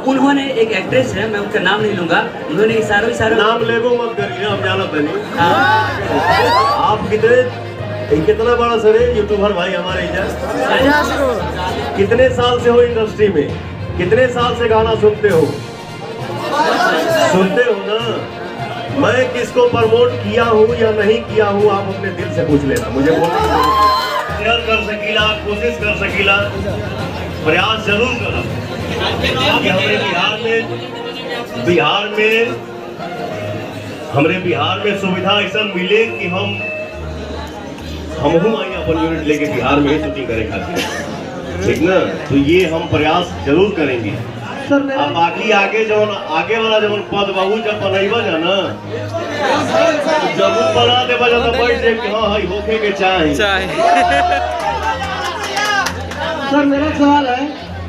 उन्होंने एक एक्ट्रेस है, मैं उनका नाम नहीं लूंगा, उन्होंने इशारों नाम लेगो मत करिए, हम जानते नहीं। आप कितना बड़ा सर है यूट्यूबर भाई हमारे इधर, कितने साल से हो इंडस्ट्री में, कितने साल से गाना सुनते हो ना। मैं किसको प्रमोट किया हूँ या नहीं किया हूँ आप अपने दिल से पूछ लेना, मुझे बोलना शेयर कर सकीला, कोशिश कर सकीला, प्रयास जरूर करा कि हमारे बिहार में सुविधा ऐसा मिले कि हम आई अपन यूनिट लेके बिहार में ही शूटिंग करे खातिर, ठीक ना। तो ये हम प्रयास जरूर करेंगे। अब बाकी आगे वाला जब पद बाबू जब बनैबा ना, जब बना देबा तो बैठ जाए कि हाँ हाई होके के चाहे। सर मेरा सवाल है,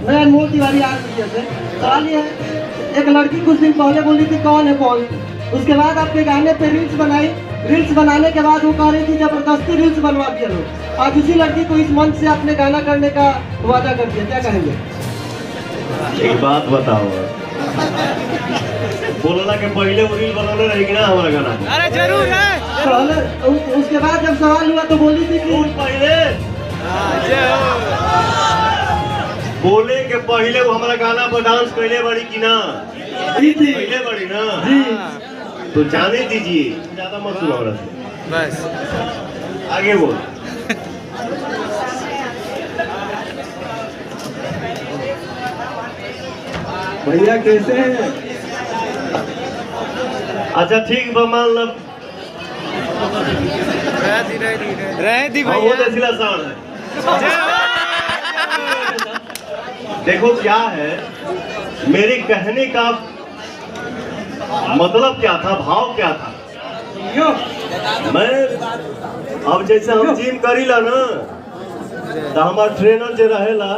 मैं अनमोल तिवारी आर्मी से, सवाल ये है, एक लड़की कुछ दिन पहले बोली थी कौन है कौन, उसके बाद आपके गाने पे रील्स बनाई, रील्स बनाने के बाद वो कह रही थी जबरदस्ती रील्स बनवा दिया लोग, आज उसी लड़की को इस मंच से अपने गाना करने का वादा कर दिया, क्या कहेंगे? एक बात बताओ, बोलना के पहले वो रील बनाने रहेगी ना हमारा गाना? अरे जरूर है। उसके बाद जब सवाल हुआ तो बोली थी कि बोले के पहले वो हमारा गाना पर डांस पहले बड़ी की ना, पहले बड़ी ना जी। तो जाने दीजिए, ज्यादा मत सुनो हमारा से, बस आगे बोल। भैया कैसे हैं? अच्छा ठीक बा, मान लो रह दी वो भैया। तो सिला साउंड है। देखो क्या है, मेरे कहने का मतलब क्या था, भाव क्या था। मैं अब जैसे हम जिम करीला ना, तो हमारा ट्रेनर जो रहेला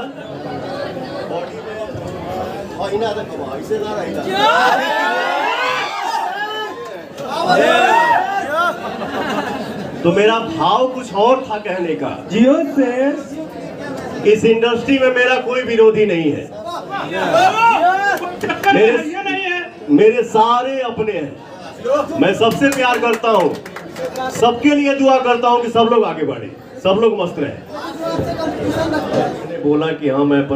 तो मेरा भाव कुछ और था कहने का। जियो सर, इस इंडस्ट्री में मेरा कोई विरोधी नहीं है, मेरे सारे अपने हैं, मैं सबसे प्यार करता हूँ, सबके लिए दुआ करता हूँ कि सब लोग आगे बढ़े, सब लोग मस्त रहे। मैंने बोला कि हाँ मैं